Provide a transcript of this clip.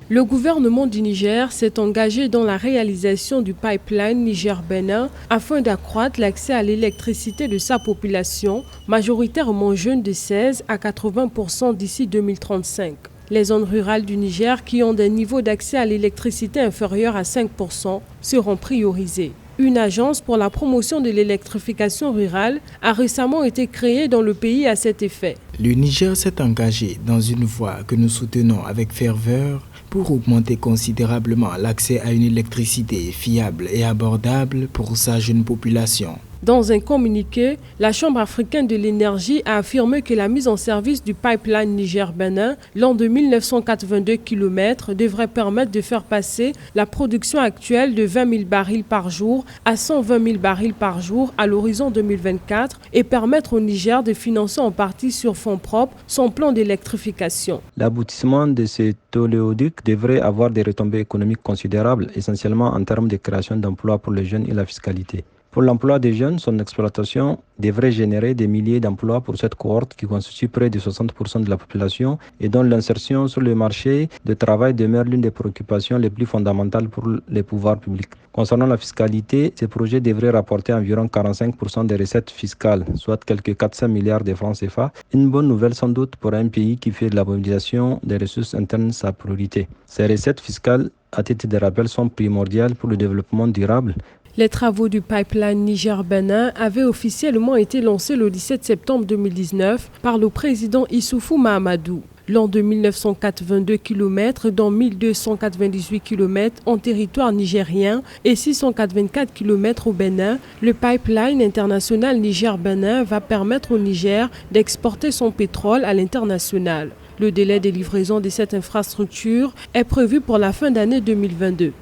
Le gouvernement du Niger s'est engagé dans la réalisation du pipeline Niger-Bénin afin d'accroître l'accès à l'électricité de sa population, majoritairement jeune de 16 à 80% d'ici 2035. Les zones rurales du Niger qui ont des niveaux d'accès à l'électricité inférieurs à 5% seront priorisées. Une agence pour la promotion de l'électrification rurale a récemment été créée dans le pays à cet effet. Le Niger s'est engagé dans une voie que nous soutenons avec ferveur pour augmenter considérablement l'accès à une électricité fiable et abordable pour sa jeune population. Dans un communiqué, la Chambre africaine de l'énergie a affirmé que la mise en service du pipeline Niger-Bénin, long de 1982 km, devrait permettre de faire passer la production actuelle de 20 000 barils par jour à 120 000 barils par jour à l'horizon 2024 et permettre au Niger de financer en partie sur fonds propres son plan d'électrification. L'aboutissement de cet oléoduc devrait avoir des retombées économiques considérables, essentiellement en termes de création d'emplois pour les jeunes et la fiscalité. Pour l'emploi des jeunes, son exploitation devrait générer des milliers d'emplois pour cette cohorte qui constitue près de 60% de la population et dont l'insertion sur le marché de travail demeure l'une des préoccupations les plus fondamentales pour les pouvoirs publics. Concernant la fiscalité, ces projets devraient rapporter environ 45% des recettes fiscales, soit quelques 400 milliards de francs CFA. Une bonne nouvelle sans doute pour un pays qui fait de la mobilisation des ressources internes sa priorité. Ces recettes fiscales, à titre de rappel, sont primordiales pour le développement durable. Les travaux du pipeline Niger-Bénin avaient officiellement été lancés le 17 septembre 2019 par le président Issoufou Mahamadou. Long de 1982 km, dont 1298 km en territoire nigérien et 684 km au Bénin, le pipeline international Niger-Bénin va permettre au Niger d'exporter son pétrole à l'international. Le délai de livraison de cette infrastructure est prévu pour la fin d'année 2022.